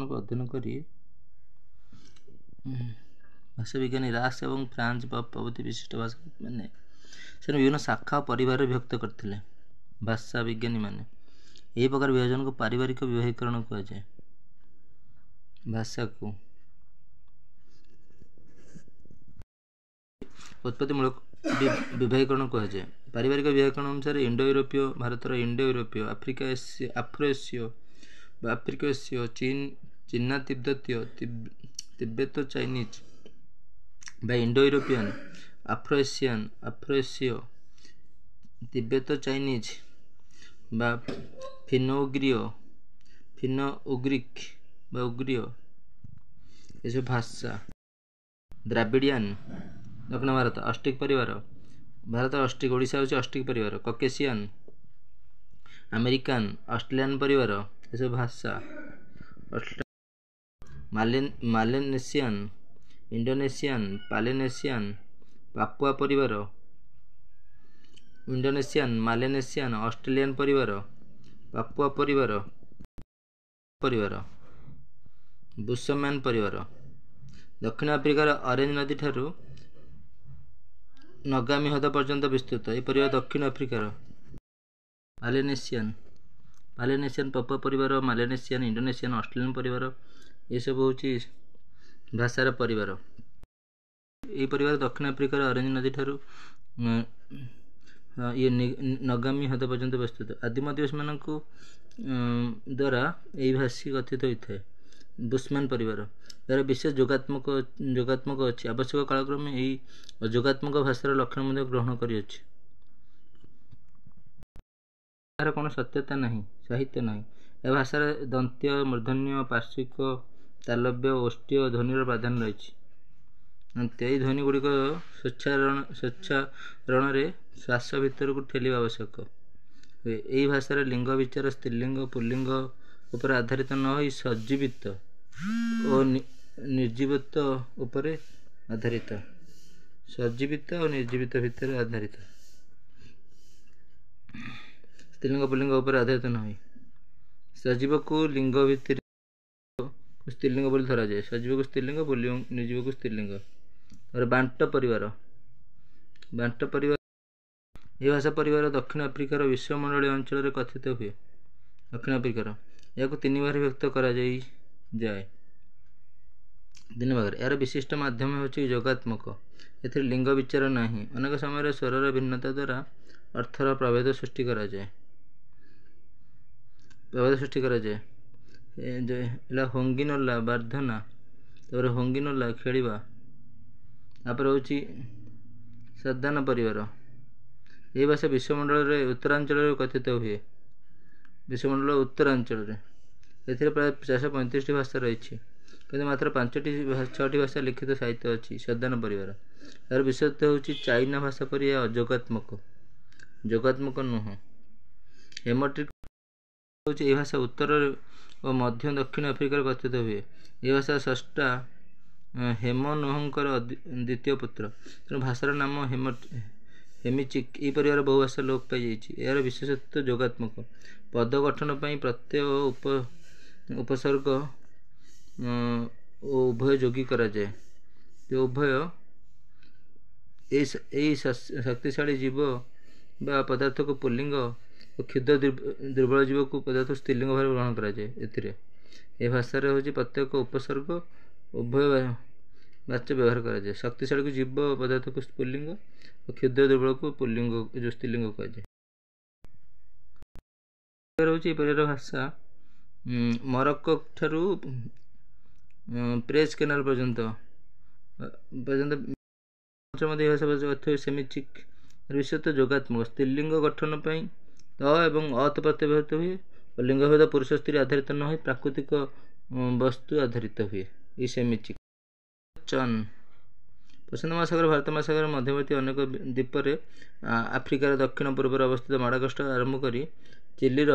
ଭାଷାମାନଙ୍କୁ ଅଧ୍ୟୟନ କରି ଭାଷା ବିଜ୍ଞାନୀ ରାସ୍ ଏବଂ ଫ୍ରାନ୍ସ ପ୍ରଭୃତି ବିଶିଷ୍ଟ ଭାଷାମାନେ ସେମାନେ ବିଭିନ୍ନ ଶାଖା ଓ ପରିବାରରେ ବିଭକ୍ତ କରିଥିଲେ। ଭାଷା ବିଜ୍ଞାନୀମାନେ ଏହି ପ୍ରକାର ବିଭାଜନକୁ ପାରିବାରିକ ବିଭାଗୀକରଣ କୁହାଯାଏ। ଭାଷାକୁ ଉତ୍ପତ୍ତିମୂଳକ ବିଭାଗୀକରଣ କୁହାଯାଏ। ପାରିବାରିକ ବିଭାଗୀକରଣ ଅନୁସାରେ ଇଣ୍ଡୋ ୟୁରୋପୀୟ ଭାରତର ଇଣ୍ଡୋ ୟୁରୋପୀୟ, ଆଫ୍ରୋ ଏସୀୟ, ଚୀନା ତିବ୍ବତୀୟ, ତିବେତ ଚାଇନିଜ୍ ବା ଇଣ୍ଡୋ ୟୁରୋପିଆନ୍, ଆଫ୍ରୋ ଏସୀୟ, ତିବେତ ଚାଇନିଜ୍ ବା ଫିନୋ ଉଗ୍ରିକ୍ ବା ଉଗ୍ରୀୟ ଏସବୁ ଭାଷା। ଦ୍ରାବିଡ଼ିଆନ୍ ଦକ୍ଷିଣ ଭାରତ ଅଷ୍ଟିକ୍ ପରିବାର, ଭାରତ ଅଷ୍ଟିକ୍, ଓଡ଼ିଶା ହେଉଛି ଅଷ୍ଟିକ୍ ପରିବାର। କକେସିଆନ୍, ଆମେରିକାନ୍, ଅଷ୍ଟ୍ରେଲିଆନ୍ ପରିବାର ଏସବୁ ଭାଷା। ମାଲେନେସିଆନ୍, ଇଣ୍ଡୋନେସିଆନ୍, ପାଲିନେସିଆନ୍, ପାପୁଆ ପରିବାର, ଇଣ୍ଡୋନେସିଆନ୍, ମାଲେନେସିଆନ୍, ଅଷ୍ଟ୍ରେଲିଆନ୍ ପରିବାର, ପାପୁଆ ପରିବାର, ବୁଶମ୍ୟାନ୍ ପରିବାର। ଦକ୍ଷିଣ ଆଫ୍ରିକାର ଅରେଞ୍ଜ ନଦୀ ଠାରୁ ନଗାମୀ ହ୍ରଦ ପର୍ଯ୍ୟନ୍ତ ବିସ୍ତୃତ ଏହି ପରିବାର ଦକ୍ଷିଣ ଆଫ୍ରିକାର। ପାଲିନେସିଆନ୍, ପାପୁଆ ପରିବାର, ମାଲେନେସିଆନ୍, ଇଣ୍ଡୋନେସିଆନ୍, ଅଷ୍ଟ୍ରେଲିଆନ୍ ପରିବାର ଏସବୁ ହେଉଛି ଭାଷାର ପରିବାର। ଏହି ପରିବାର ଦକ୍ଷିଣ ଆଫ୍ରିକାର ଅରେଞ୍ଜ ନଦୀ ଠାରୁ ନଗାମୀ ହ୍ରଦ ପର୍ଯ୍ୟନ୍ତ ବିସ୍ତୃତ। ଆଦିମ ଅଧିବାସୀମାନଙ୍କ ଦ୍ୱାରା ଏହି ଭାଷୀ ଗଠିତ ହୋଇଥାଏ। ବୁଶମ୍ୟାନ୍ ପରିବାର ଏହାର ବିଶେଷ ଯୋଗାତ୍ମକ ଅଛି। ଆବଶ୍ୟକ କାଳକ୍ରମେ ଏହି ଯୋଗାତ୍ମକ ଭାଷାର ଲକ୍ଷଣ ମଧ୍ୟ ଗ୍ରହଣ କରିଅଛି। ଏହାର କୌଣସି ସତ୍ୟତା ନାହିଁ, ସାହିତ୍ୟ ନାହିଁ। ଏ ଭାଷାରେ ଦନ୍ତ୍ୟ, ମୂର୍ଦ୍ଧନ୍ୟ, ପାର୍ଶ୍ୱିକ, ତାଲବ୍ୟ, ଓଷ୍ଠ୍ୟ ଧ୍ୱନିର ପ୍ରାଧାନ୍ୟ ରହିଛି। ଏହି ଧ୍ୱନିଗୁଡ଼ିକ ସ୍ୱଚ୍ଚାରଣରେ ଶ୍ୱାସ ଭିତରକୁ ଠେଲିବା ଆବଶ୍ୟକ ହୁଏ। ଏହି ଭାଷାରେ ଲିଙ୍ଗ ବିଚାର ସ୍ତ୍ରୀଲିଙ୍ଗ ପୁଲ୍ଲିଙ୍ଗ ଉପରେ ଆଧାରିତ ନ ହୋଇ ସଜ୍ଜୀବିତ ଓ ନିର୍ଜୀବିତ ଉପରେ ଆଧାରିତ। ଭିତରେ ଆଧାରିତ। ସ୍ତ୍ରୀଲିଙ୍ଗ ପୁଲ୍ଲିଙ୍ଗ ଉପରେ ଆଧାରିତ ନ ହୋଇ ସଜୀବକୁ ଲିଙ୍ଗ ଭିତରେ ସ୍ତ୍ରୀଲିଙ୍ଗ ବୋଲି ଧରାଯାଏ। ସଜୀବକୁ ସ୍ତ୍ରୀଲିଙ୍ଗ, ନିର୍ଜୀବକୁ ସ୍ତ୍ରୀଲିଙ୍ଗ। ତାପରେ ବାଣ୍ଟ ପରିବାର ଏହି ଭାଷା ପରିବାର ଦକ୍ଷିଣ ଆଫ୍ରିକାର ବିଶ୍ୱମଣ୍ଡଳୀୟ ଅଞ୍ଚଳରେ କଥିତ ହୁଏ। ଦକ୍ଷିଣ ଆଫ୍ରିକାର ଏହାକୁ ତିନି ଭାଗରେ ବିଭକ୍ତ କରାଯାଏ। ଏହାର ବିଶିଷ୍ଟ ମାଧ୍ୟମ ହେଉଛି ଯୋଗାତ୍ମକ। ଏଥିରେ ଲିଙ୍ଗ ବିଚାର ନାହିଁ। ଅନେକ ସମୟରେ ସ୍ୱରର ଭିନ୍ନତା ଦ୍ୱାରା ଅର୍ଥର ପ୍ରଭେଦ ସୃଷ୍ଟି କରାଯାଏ। ହେଲା ହୋଙ୍ଗିନୋଲା ବାର୍ଦ୍ଧନା, ତାପରେ ହୋଙ୍ଗିନୋଲା ଖେଳିବା, ତାପରେ ହେଉଛି ସାଦାନ ପରିବାର। ଏହି ଭାଷା ବିଶ୍ୱମଣ୍ଡଳରେ ଉତ୍ତରାଞ୍ଚଳରେ କଥିତ ହୁଏ। ଉତ୍ତରାଞ୍ଚଳରେ ଏଥିରେ ପ୍ରାୟ 435ଟି ଭାଷା ରହିଛି, କିନ୍ତୁ ମାତ୍ର 6ଟି ଭାଷା ଲିଖିତ ସାହିତ୍ୟ ଅଛି। ସାଦାନ ପରିବାର ଏହାର ବିଶେଷତ୍ୱ ହେଉଛି ଚାଇନା ଭାଷା ପରି ଏହା ଯୋଗାତ୍ମକ ନୁହେଁ। ହେମଟ୍ରିକ୍ ହେଉଛି ଏହି ଭାଷା ଉତ୍ତର ଓ ମଧ୍ୟ ଦକ୍ଷିଣ ଆଫ୍ରିକାରେ କଥିତ ହୁଏ। ଏହି ଭାଷାର ସ୍ରଷ୍ଟା ହେମନୋହଙ୍କର ଦ୍ୱିତୀୟ ପୁତ୍ର, ତେଣୁ ଭାଷାର ନାମ ହେମିଚିକ୍। ଏହି ପରିବାର ବହୁ ଭାଷା ଲୋପ ପାଇଯାଇଛି। ଏହାର ବିଶେଷତ୍ୱ ଯୋଗାତ୍ମକ। ପଦ ଗଠନ ପାଇଁ ପ୍ରତ୍ୟୟ ଓ ଉପସର୍ଗ ଓ ଉଭୟ ଯୋଗୀ କରାଯାଏ। ଏହି ଶକ୍ତିଶାଳୀ ଜୀବ ବା ପଦାର୍ଥକୁ ପୁଲ୍ଲିଙ୍ଗ ଓ କ୍ଷୁଦ୍ର ଦୁର୍ବଳ ଜୀବକୁ ପଦାର୍ଥକୁ ସ୍ତ୍ରୀଲିଙ୍ଗ ଭାବରେ ଗ୍ରହଣ କରାଯାଏ। ଏହି ଭାଷାରେ ହେଉଛି ପ୍ରତ୍ୟେକ ଉପସର୍ଗ ଉଭୟ ବାଚ୍ୟ ବ୍ୟବହାର କରାଯାଏ। ଶକ୍ତିଶାଳୀକୁ ଜୀବ ପଦାର୍ଥକୁ ପୁଲ୍ଲିଙ୍ଗ ଓ କ୍ଷୁଦ୍ର ଦୁର୍ବଳକୁ ସ୍ତ୍ରୀଲିଙ୍ଗ କୁହାଯାଏ। ହେଉଛି ଏହି ପରିବାର ଭାଷା ମରକ୍କୋ ଠାରୁ ପ୍ରେସ୍ କେନାଲ ପର୍ଯ୍ୟନ୍ତ ମଧ୍ୟ ଏହି ଭାଷା ସେମିଚିକ୍। ବିଶେଷତଃ ଯୋଗାତ୍ମକ। ସ୍ତ୍ରୀଲିଙ୍ଗ ଗଠନ ପାଇଁ ତ ଏବଂ ଅତ ପ୍ରତ୍ୟୟ ବ୍ୟବହୃତ ହୁଏ ଓ ଲିଙ୍ଗଭେଦ ପୁରୁଷ ସ୍ତ୍ରୀ ଆଧାରିତ ନ ହୋଇ ପ୍ରାକୃତିକ ବସ୍ତୁ ଆଧାରିତ ହୁଏ। ଏହି ସେମିଚିକ୍। ପ୍ରଶାନ୍ତ ମହାସାଗର ଭାରତ ମହାସାଗର ମଧ୍ୟବର୍ତ୍ତୀ ଅନେକ ଦ୍ୱୀପରେ ଆଫ୍ରିକାର ଦକ୍ଷିଣ ପୂର୍ବରେ ଅବସ୍ଥିତ ମାଡାଗାସ୍କର ଆରମ୍ଭ କରି ଚିଲିର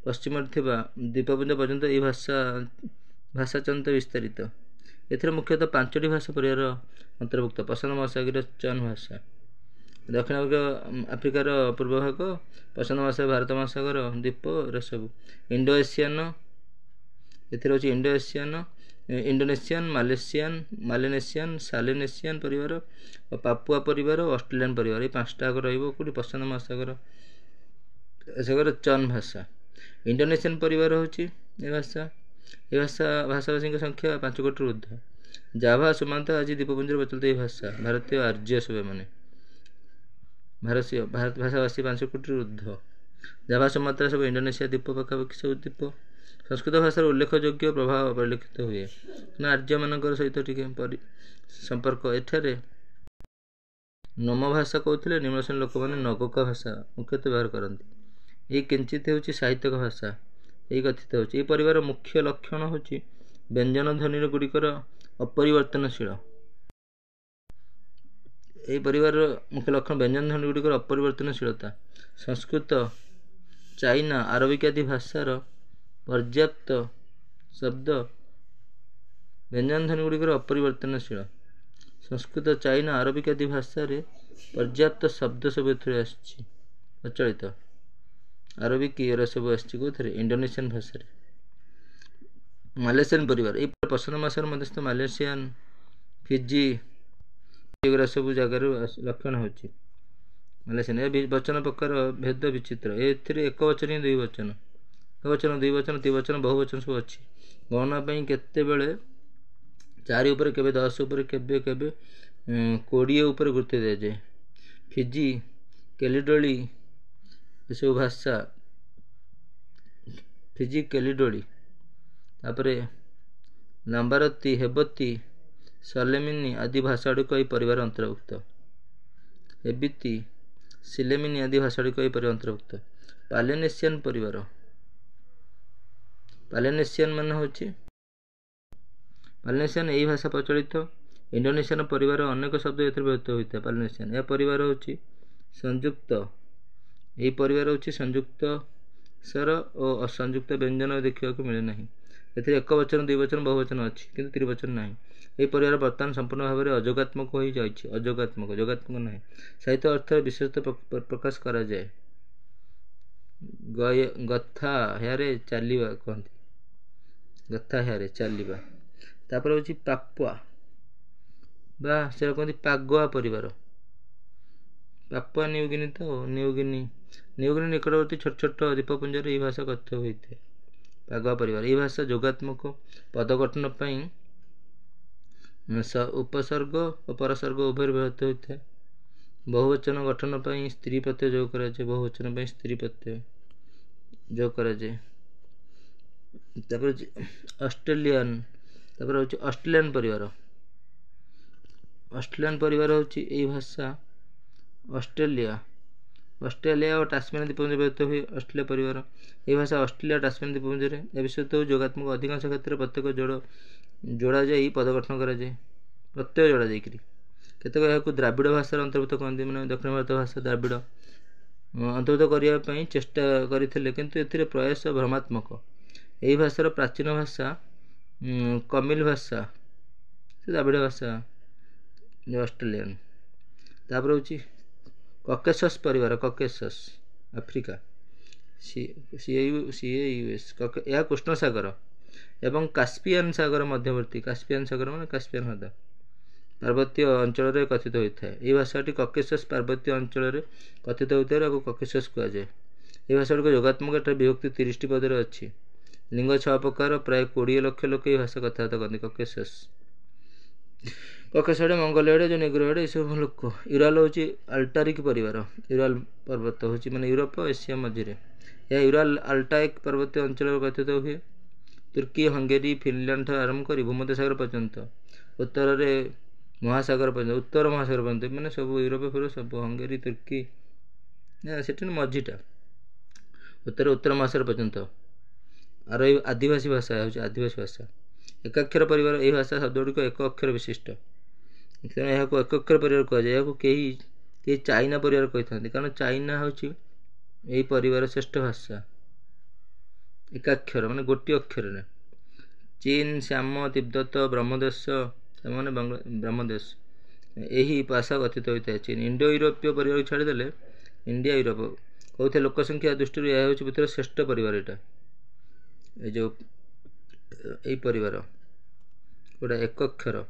ପଶ୍ଚିମରେ ଥିବା ଦ୍ୱୀପପୁଞ୍ଜ ପର୍ଯ୍ୟନ୍ତ ଏହି ଭାଷାଚନ୍ତ ବିସ୍ତାରିତ। ଏଥିରେ ମୁଖ୍ୟତଃ 5ଟି ଭାଷା ପରିବାର ଅନ୍ତର୍ଭୁକ୍ତ। ପ୍ରଶାନ୍ତ ମହାସାଗରୀୟ ଚନ୍ ଭାଷା, ଦକ୍ଷିଣ ଆଫ୍ରିକାର एथिरे होची इंडोनेशियन मालेनेशियन सालेनेशियन परिवार और पापुआ परिवार और ऑस्ट्रेलियन परिवार ये पांचटा आग रहिबो कोठी प्रशांत महासागर चन भाषा। इंडोनेशियन परिवार होची ए भाषा भाषाभाषी संख्या 5 कोटी ऊर्ध्व। जाभा सुमांता आज द्वीपपुंज प्रचलित यह भाषा भारतीय आर्य सभ्य माने भारत भाषाभाषी 5 कोटी ऊर्ध्व। जाभा सुमात्रा सब इंडोनेशिया द्वीप पाखापाखि सब द्वीप। संस्कृत भाषार उल्लेखयोग्य प्रभाव परिलक्षित हुए आर्य मान सहित टे संपर्क। एठारे नम भाषा कहते निम्न श्रेणी लोक मैंने नगका भाषा मुख्यतः व्यवहार करती। ये किंचित होची साहित्यिक भाषा यही कथित होची। ये परिवार मुख्य लक्षण होची व्यंजन ध्वनि गुड़िकर अपरिवर्तनशील। यही परिवार मुख्य लक्षण व्यंजन ध्वनि गुड़िकर अपरिवर्तनशीलता। संस्कृत चाइना आरबिक आदि भाषार पर्याप्त शब्द व्यंजन ध्वनि गुड़िकर अपरिवर्तनशील। संस्कृत चाइना आरबिक आदि भाषा पर्याप्त शब्द सब प्रचलित। आरबिक एरा सब आसरे इंडोनेशियन भाषा। मालयेशियन परिवार ये प्रशांत महासागर मध्यस्थ मालयेशियन फिजी एगुरा सब जगार लक्षण होची। मालयेशियन ए वचन प्रकार भेद विचित्र। एक वचन दुई वचन द्विवचन त्रिवचन बहुवचन सब अच्छी। गणना केते बेले 4 उपर केबे 10 उपर केबे 20 उपर गुरुत्व दिया जाए। फिजी कैलिडोली ये सब भाषा फिजी कैलिडोली तापरे लाम्बारती हेबती सलेमिनी आदि भाषा गुड़िक परिवार अंतर्भुक्त। हेबिती सिलेमिनी आदि भाषा गुड़िक परिवार अंतर्भुक्त। पालिनेशियन परिवार पालिनेशियन मान होची पालिनेशियन यही भाषा प्रचलित। इंडोनेशियन परिवार अनेक शब्द एथरे व्यवहृत होता है। पालिनेशियन यह परिवार होची संयुक्त। यही परिवार होची संयुक्त स्वर और असंयुक्त व्यंजन देखा मिले ना। एथिरे एक वचन द्विवचन बहुवचन अच्छी किंतु त्रिवचन नहीं। यह परिवार बर्तमान संपूर्ण भाव में अजोगात्मक हो जाइए। अजोगात्मक जोगात्मक नहीं। साहित्य अर्थ विशेषतः प्रकाश करा जाए। गथा हेरे चलवा कहते गथा हेरे चलवा। तापर होची पापुआ बा से कहते पागुआ परिवार। पापुआ न्यूगिनी तो न्यूगिनी निकटवर्ती छोट छोट द्वीपपुंज ये भाषा कथित होता है। पागुआ परिवार यह भाषा जोगात्मक पद गठन उपसर्ग और परसर्ग उभय व्यवहृत होता है। बहुवचन गठन पर स्त्री प्रत्यय जोग कराए। बहुवचन पर स्त्री प्रत्यय जोग कराए। ऑस्ट्रेलियन ऑस्ट्रेलियन परिवार होची यही भाषा ऑस्ट्रेलिया और टास्मेनिया द्वीपपुंज व्यवहृत हुए। ऑस्ट्रेलिया परिवार यह भाषा ऑस्ट्रेलिया टास्मेनिया द्वीपपुंज विशेषतः जोगात्मक अधिकांश क्षेत्र में प्रत्येक जोड़ा जाए पद गठन कराए। प्रत्यय जोड़ा जाए केतक यहाँ द्राविड़ भाषार अंतर्भुक्त कहते मैंने दक्षिण भारत भाषा द्राविड़ अंतर्भुक्त करने चेष्टा करते किंतु एथिरे प्रयास भ्रमात्मक। यही भाषार प्राचीन भाषा कमिल भाषा से द्राविड़ भाषा ऑस्ट्रेलियन। तापर होची ककेशस परिवार ककेशस आफ्रिका CAUS यह कृष्ण सागर एवं कास्पियन सागर मध्यवर्ती। कास्पियन सागर मान कास्पियन हृद पार्वत्य अंचल कथित होता है। यह भाषाटी ककेशस पार्वत्य अंचल कथित होता है ककेशस कहुए। यह भाषा गुड़िक जोगात्मक विभक्ति 30 पदर अच्छी। लिंग 6 प्रकार प्राय 20 लाख लोक यह भाषा कथबार्ता करते। ककेशस ककेशस मंगोलिया जो नेग्रो ये सब लोक। यूराल होची अल्टारिक परिवार। यूराल पर्वत होची माने यूरोप और एशिया मझे। यह यूराल अल्टाइक पर्वतीय अंचल कथित हुए। तुर्की हंगेरी फिनलैंड आरंभ कर भूमध्य सागर पर्यंत उत्तर में महासागर पर्यंत उत्तर महासागर पर्यंत मैंने सब यूरोप फिर सब हंगेरी तुर्की से मझीटा उत्तर महासागर पर्यंत। आर आदिवासी भाषा है आदिवासी भाषा। एकाक्षर परिवार यह भाषा शब्द गुड़िक एक अक्षर विशिष्ट तेणु यह एक अक्षर परिवार कहुए। कई चाइना परिवार कही था कारण चाइना हूँ यही परिवार श्रेष्ठ भाषा एकाक्षर माने गोटी अक्षर। चीन श्याम तिब्बत ब्रह्मदेश मैंने ब्रह्मदेश यही भाषा कथित होता है। चीन इंडो यूरोपीय परिवार छाड़देले इंडिया यूरोप कहते लोक संख्या दृष्टि यह हूँ पृथ्वी श्रेष्ठ परिवार। यहाँ जो ଏହି ପରିବାର ଗୋଟା ଏକକ୍ଷର।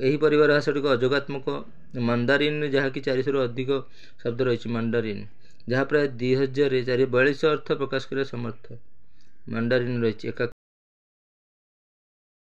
ଏହି ପରିବାର ଭାଷାଟିକୁ ଅଯୋଗାତ୍ମକ ମାଣ୍ଡାରିନ୍, ଯାହାକି 400ରୁ ଅଧିକ ଶବ୍ଦ ରହିଛି ମାଣ୍ଡାରିନ୍, ଯାହା ପ୍ରାୟ 2442 ଅର୍ଥ ପ୍ରକାଶ କରିବା ସମର୍ଥ। ମାଣ୍ଡାରିନ୍ ରହିଛି